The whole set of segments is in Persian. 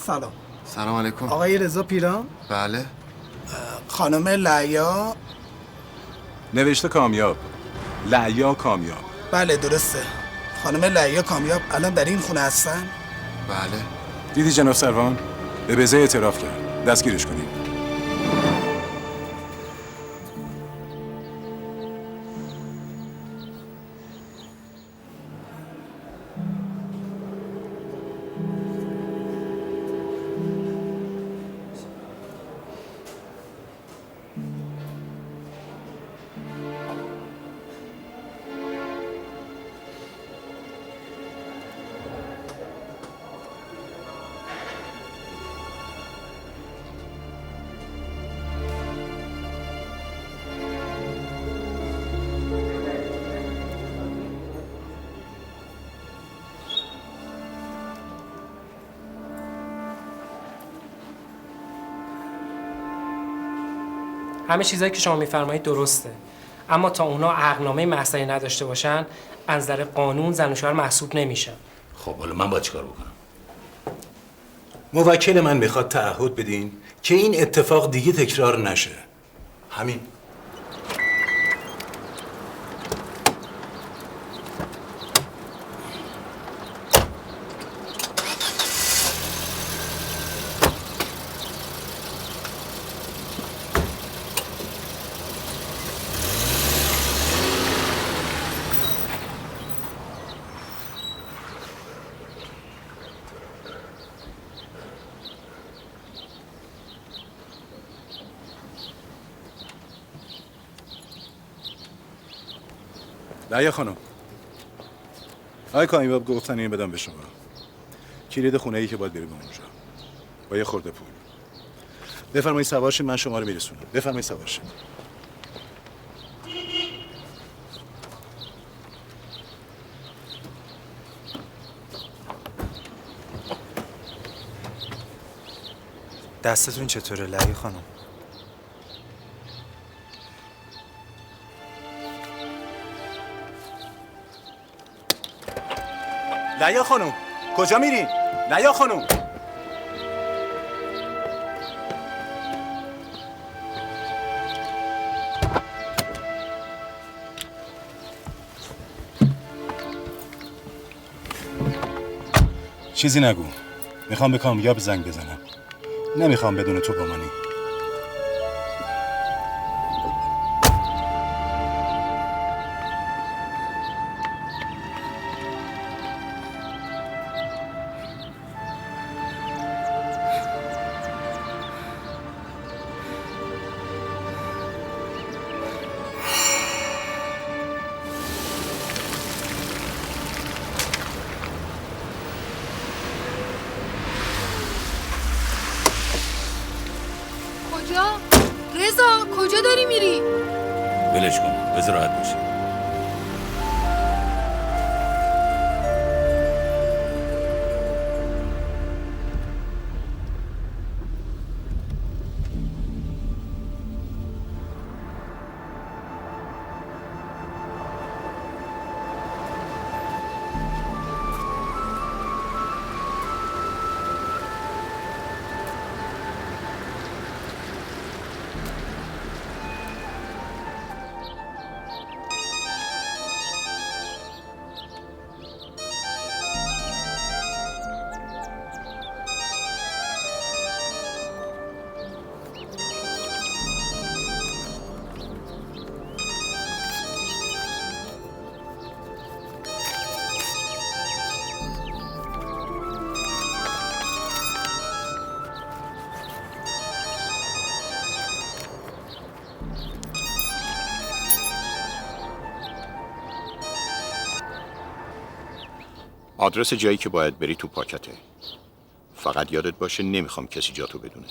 سلام. سلام علیکم. آقای رضا پیران؟ بله. خانم لعیا؟ نوشته کامیاب. لعیا کامیاب. بله درسته. خانم لعیا کامیاب الان در این خونه هستن؟ بله. دیدی جناب سروان؟ به بزه اعتراف کرد. دستگیرش کنید. همه چیزایی که شما میفرمایید درسته، اما تا اونا عقدنامه محضری نداشته باشن از نظر قانون زن و شوهر محسوب نمیشن. خب حالا من باید چیکار بکنم؟ موکل من میخواد تعهد بدین که این اتفاق دیگه تکرار نشه. همین. لعیا خانم، آقای کامیاب گفتن اینو بدم به شما. کلید خونه ای که باید بریم اونجا با یه خورده پول. بفرمایید سوار شید، من شما رو میرسونم. بفرمایید سوار شید. دستتون چطوره لعیا خانم؟ لعیا خانم کجا میرین؟ لعیا خانم چیزی نگو. میخوام به کامیاب زنگ بزنم. نمیخوام بدون تو بمانی. رضا کجا داری میری؟ ولش کن، بذار راحت باشه. آدرس جایی که باید بری تو پاکته. فقط یادت باشه نمیخوام کسی جاتو بدونه.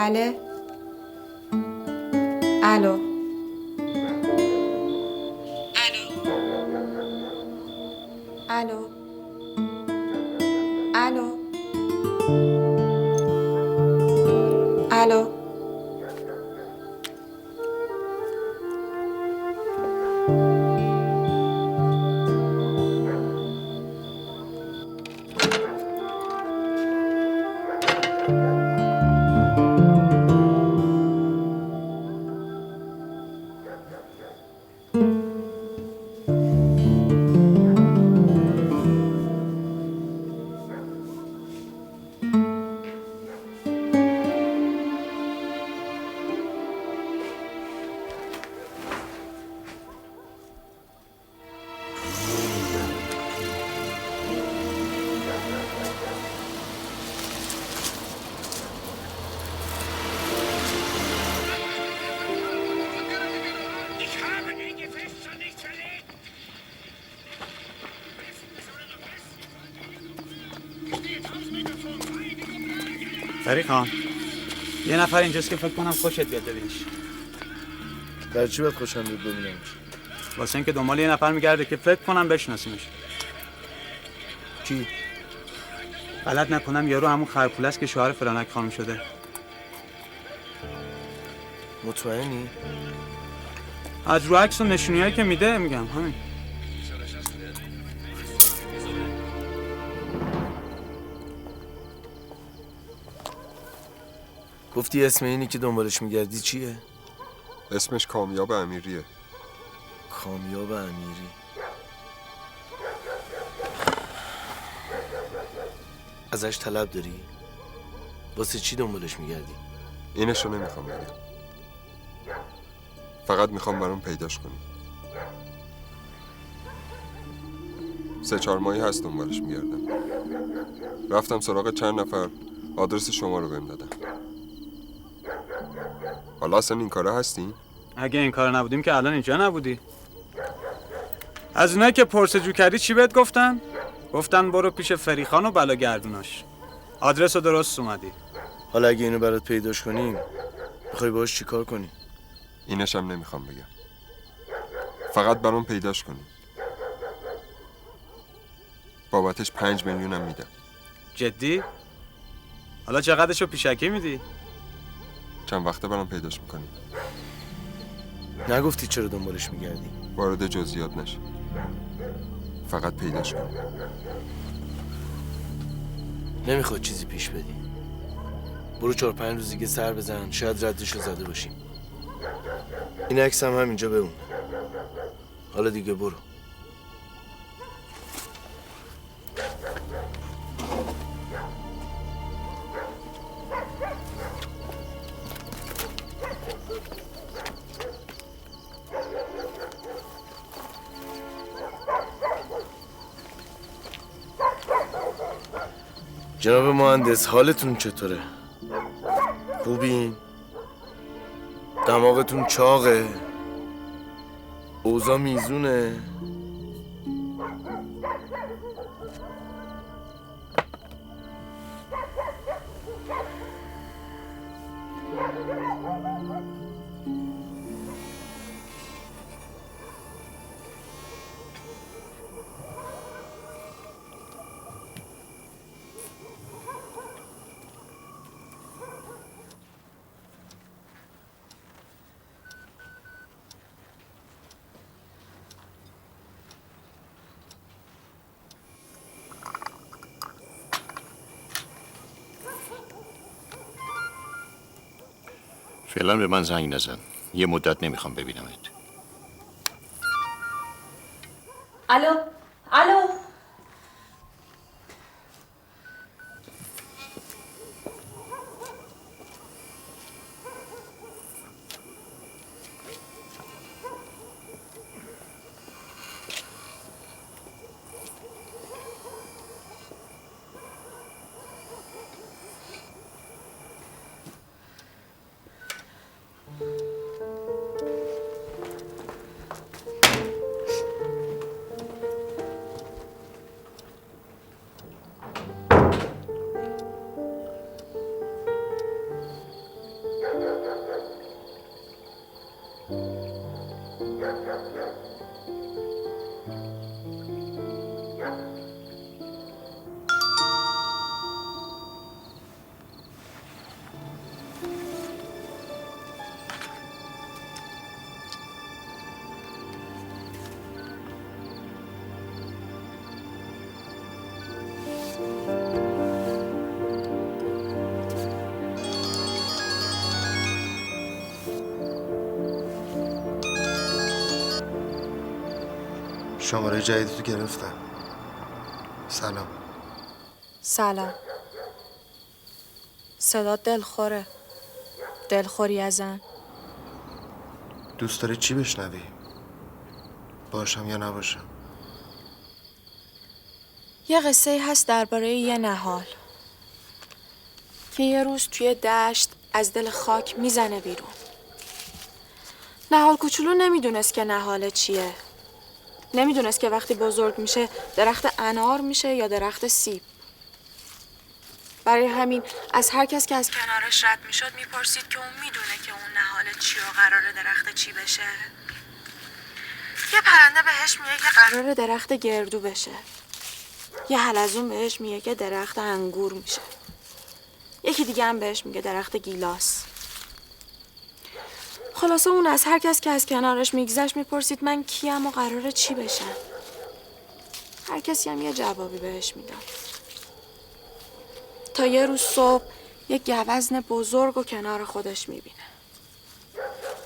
بله. الو. الو. الو. الو. فرید خان، یه نفر اینجاست که فکر کنم خوشت بیاد ببینیش. برای چی باید خوشم بیاد ببینمش؟ واسه اینکه دنبال یه نفر میگرده که فکر کنم بشناسیمش. کی؟ غلط نکنم یارو همون خرپوله است که شوهر فرانک خانم شده. مطمئنی؟ از رو عکس و نشونیایی که میده میگم همین. گفتی اسم اینی که دنبالش میگردی چیه؟ اسمش کامیاب امیریه. کامیاب امیری. ازش طلب داری؟ واسه چی دنبالش میگردی؟ اینشو نمیخوام بگم. فقط میخوام برام پیداش کنی. 3-4 ماهی هست دنبالش میگردم. رفتم سراغ چند نفر، آدرس شما رو بهم دادن. حالا اصلا این کاره هستین؟ اگه این کار نبودیم که الان اینجا نبودی. از اونایی که پرسجو کردی چی بهت گفتن؟ گفتن برو پیش فریخان و بلا گردوناش. آدرس رو درست اومدی. حالا اگه اینو برات پیداش کنیم میخوای باهاش چی کار کنی؟ اینش هم نمیخوام بگم. فقط برام پیداش کنی. بابتش 5 میلیونم میدم. جدی؟ حالا چقدرشو پیشکی میدی؟ چند وقته برام پیداش میکنی؟ نگفتی چرا دنبالش میگردی؟ وارد جزئیات نشی. فقط پیداش کن. نمیخواد چیزی پیش بدی. برو 4-5 روز دیگه سر بزن، شاید ردشو زده باشیم. این عکس هم همینجا بمونه. حالا دیگه برو. جناب مهندس، حالتون چطوره؟ خوبین؟ دماغتون چاقه؟ اوضاع میزونه؟ فعلا به من زنگ نزن. یه مدت نمیخوام ببینمت. الو الو. شماره جدیدتو گرفتم. سلام. سلام. صدا دلخوره. دلخوری ازن. دوست داری چی بشنوی؟ باشم یا نباشم؟ یه قصه هست درباره یه نهال که یه روز توی دشت از دل خاک میزنه بیرون. نهال کوچولو نمیدونست که نهال چیه. نمیدونست که وقتی بزرگ میشه درخت انار میشه یا درخت سیب. برای همین از هر کس که از کنارش رد میشد میپرسید که اون میدونه که اون نهال چی و قراره درخت چی بشه. یه پرنده بهش میگه که قراره درخت گردو بشه. یه حلزون بهش میگه که درخت انگور میشه. یکی دیگه هم بهش میگه درخت گیلاس. خلاصه اون از هر کس که از کنارش میگذشت میپرسید من کیم و قراره چی بشم. هر کسی هم یه جوابی بهش میداد. تا یه روز صبح یه گوزن بزرگ و کنار خودش میبینه.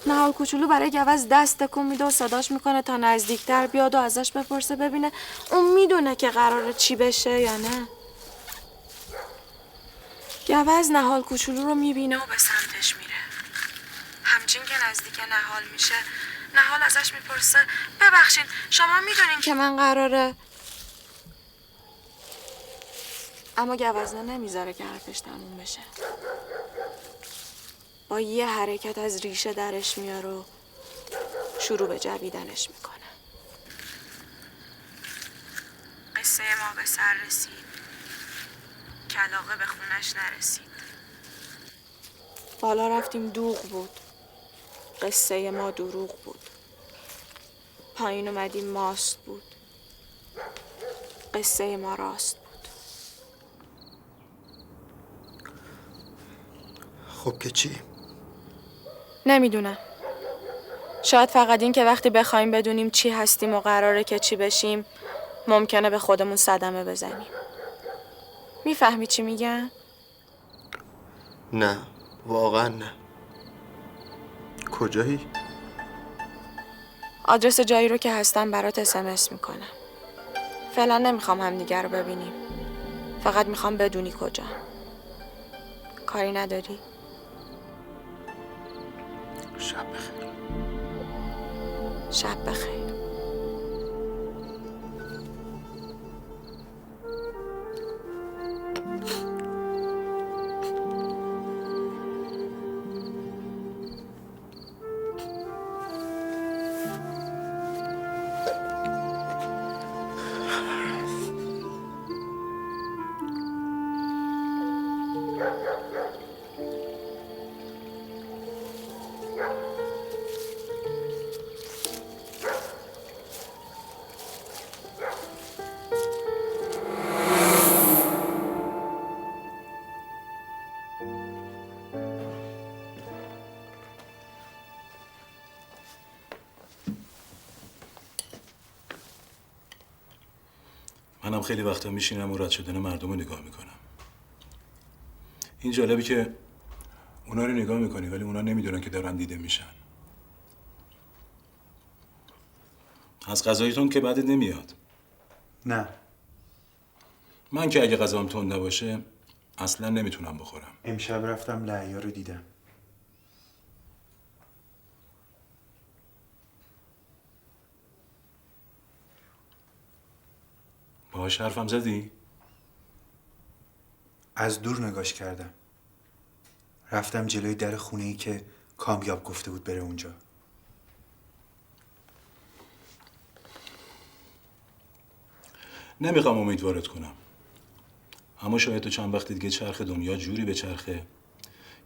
نهال کوچولو برای گوز دست تکون میده و صداش میکنه تا نزدیکتر بیاد و ازش بپرسه ببینه اون میدونه که قراره چی بشه یا نه. گوز نهال کوچولو رو میبینه و به سمتش میره. همچین که نزدیک نهال میشه نهال ازش میپرسه ببخشید شما میدونین که من قراره، اما گوزنه نمیذاره که حرفش تموم بشه. با یه حرکت از ریشه درش میاره و شروع به جویدنش میکنه. قصه ما به سر رسید، کلاغه به خونش نرسید. بالا رفتیم دوغ بود، قصه ما دروغ بود. پایین اومدیم ماست بود، قصه ما راست بود. خب که چی؟ نمیدونم. شاید فقط این که وقتی بخوایم بدونیم چی هستیم و قراره که چی بشیم ممکنه به خودمون صدمه بزنیم. میفهمی چی میگم؟ نه، واقعا نه. کجایی؟ آدرس جایی رو که هستم برات SMS میکنم. فعلا نمیخوام همدیگه رو ببینیم. فقط میخوام بدونی کجا. کاری نداری؟ شب بخیر. شب بخیر. منم خیلی وقتا میشینم و رد شدن مردم رو نگاه میکنم. این جالبی که اونا رو نگاه میکنی ولی اونا نمیدونن که دارن دیده میشن. از غذایتون که بدت نمیاد. نه. من که اگه غذام تند نباشه اصلا نمیتونم بخورم. امشب رفتم لعیا رو دیدم. باهاش حرفم زدی؟ از دور نگاش کردم. رفتم جلوی در خونه‌ای که کامیاب گفته بود بره اونجا. نمیخوام امیدوارت کنم. اما شاید تو چند وقت دیگه چرخ دنیا جوری به چرخه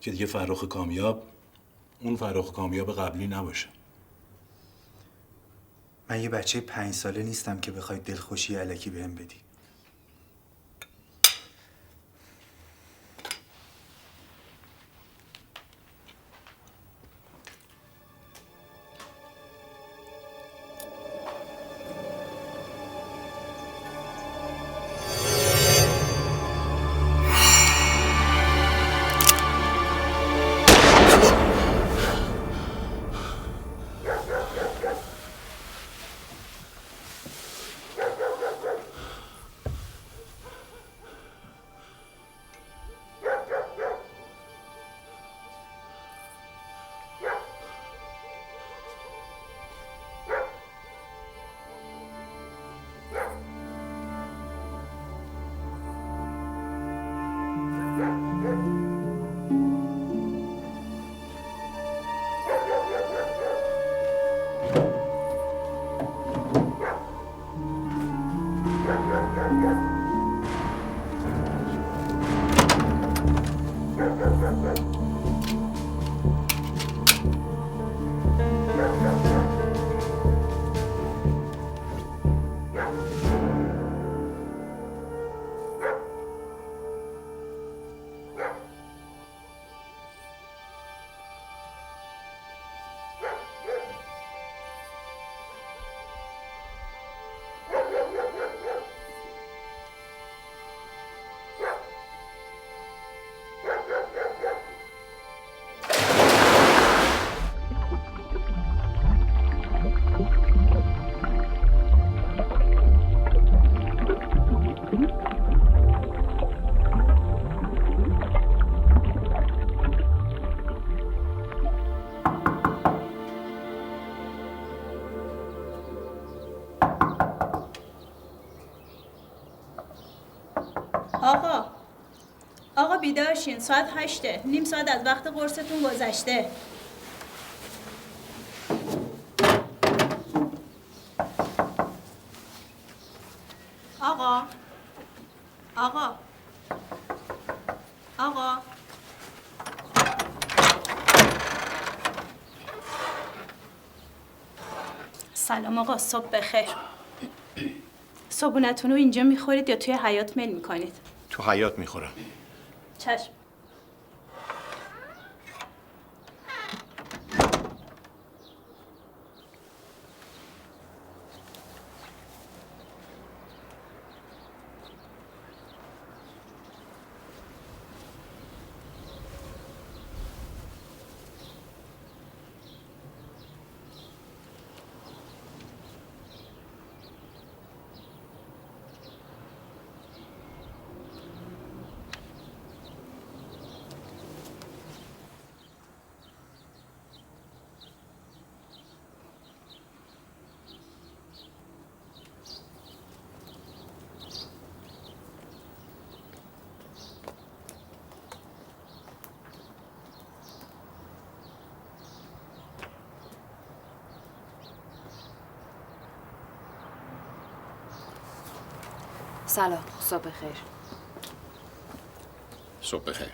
که دیگه فرخ کامیاب اون فرخ کامیاب قبلی نباشه. من یه بچه 5 ساله نیستم که بخوای دلخوشی الکی بهم بدی. آقا بیدار شین، ساعت 8. نیم ساعت از وقت قرصتون گذشته. آقا سلام آقا، صبح بخیر. صبحونتون رو اینجا میخورید یا توی حیاط میل میکنید؟ تو حیاط میخورم. چشم. سلام، صبح بخیر. صبح بخیر.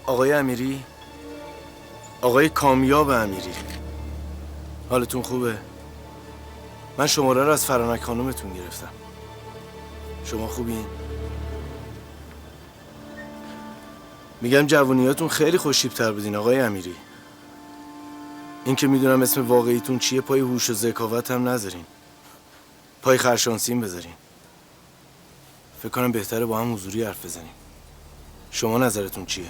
آقای امیری، آقای کامیاب امیری، حالتون خوبه؟ من شماره رو از فرانک خانومتون گرفتم. شما خوبین؟ میگم جوونیاتون خیلی خوش‌تیپ‌تر بودین آقای امیری. این که میدونم اسم واقعیتون چیه، پای هوش و ذکاوت هم نذارین، پای خرشانسیم بذارین. فکر کنم بهتره با هم حضوری حرف بزنیم. شما نظرتون چیه؟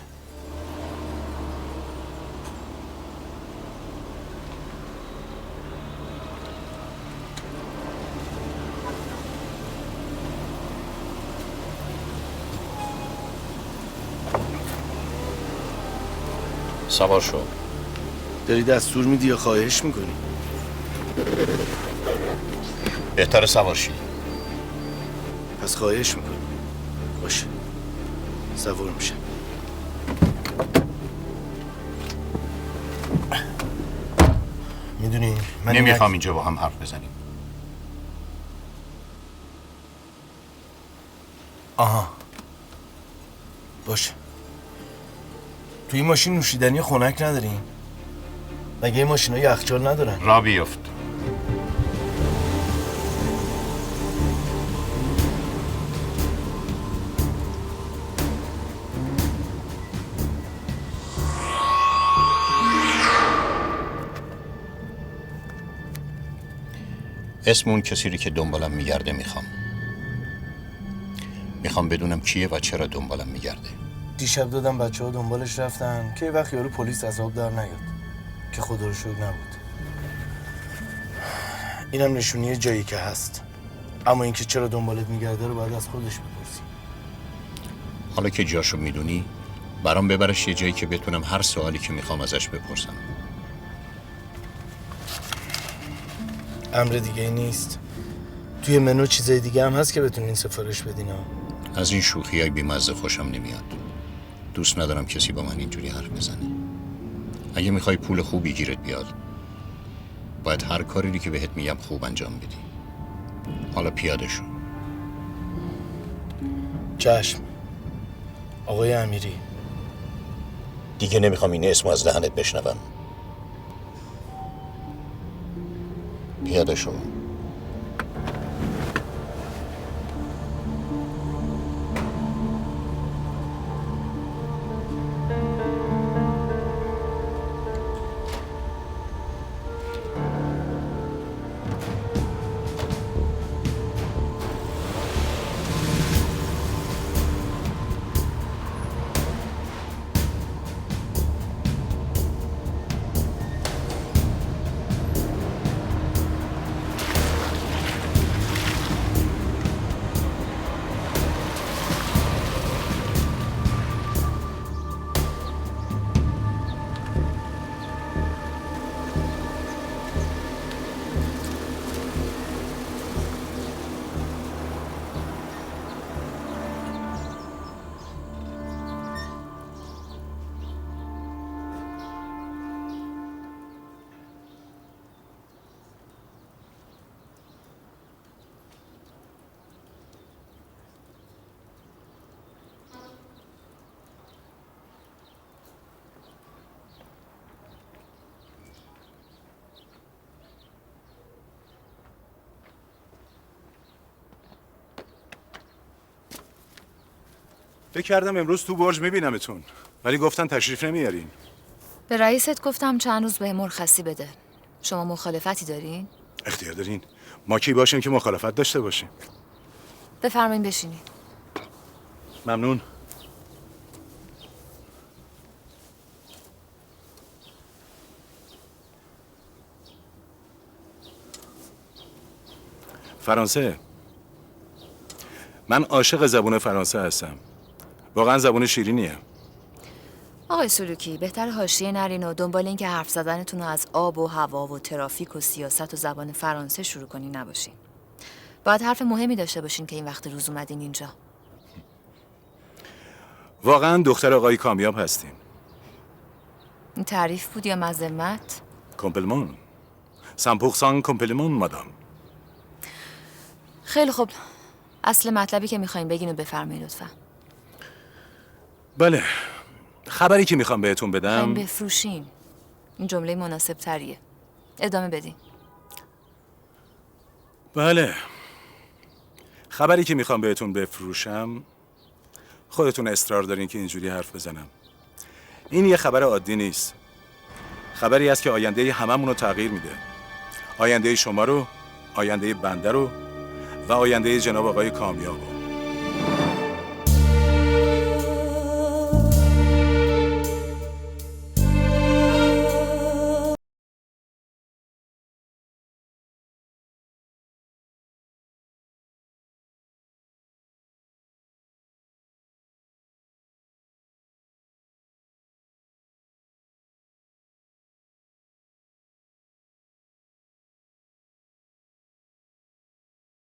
سوار شو. داری دستور میدی یا خواهش میکنی؟ بهتره سوار شی. پس خواهش میکنی. باشه، سوار میشم. نمیخوام اینجا با هم حرف بزنیم. آها باشه. توی این ماشین نوشیدنی خنک ندارین؟ مگه این ماشین ها یخچال ندارن؟ را بیفت. اسم اون کسی رو که دنبالم میگرده میخوام بدونم کیه و چرا دنبالم میگرده. دیشب دادم بچه ها دنبالش رفتن که وقت یارو پلیس از آب در نیاد، که خدا رو شکر نبود. اینم نشونی جایی که هست، اما اینکه چرا دنبالت میگرده رو باید از خودش بپرسی. حالا که جاشو میدونی برام ببرش یه جایی که بتونم هر سوالی که میخوام ازش بپرسم. امر دیگه ای نیست. توی منو چیزای دیگه هم هست که بتونین سفارش بدین ها. از این شوخیای بی‌مزه خوشم نمیاد. دوست ندارم کسی با من اینجوری حرف بزنه. اگه میخوای پول خوبی گیرت بیاد باید هر کاری که بهت میگم خوب انجام بدی. حالا پیاده شو. چشم آقای امیری. دیگه نمیخوام این اسمو از دهنت بشنوم. پیاده شو. فکر کردم امروز تو برج میبینمتون، ولی گفتن تشریف نمیارین. به رئیست گفتم چند روز به مرخصی بده. شما مخالفتی دارین؟ اختیار دارین. ما کی باشیم که مخالفت داشته باشیم؟ بفرمایید بشینید. ممنون. فرانسه. من عاشق زبون فرانسه هستم. واقعا زبون شیرینیه. آقای سلوکی بهتر حاشیه نرین و دنبال این که حرف زدنتون رو از آب و هوا و ترافیک و سیاست و زبان فرانسه شروع کنین نباشین. باید حرف مهمی داشته باشین که این وقت روز اومدین اینجا. واقعا دختر آقای کامیاب هستین. این تعریف بود یا مذمت؟ کمپلمان. 100% کمپلمان مادام. خیلی خوب. اصل مطلبی که میخواین بگین و بفرمایید لطفا. بله. خبری که میخوام بهتون بدم میخواین بفروشین. این جمله مناسب تریه. ادامه بدین. بله. خبری که میخوام بهتون بفروشم، خودتون اصرار دارین که اینجوری حرف بزنم. این یه خبر عادی نیست. خبری است که آینده هممون رو تغییر میده. آینده شما رو، آینده بنده رو و آینده جناب آقای کامیاب رو.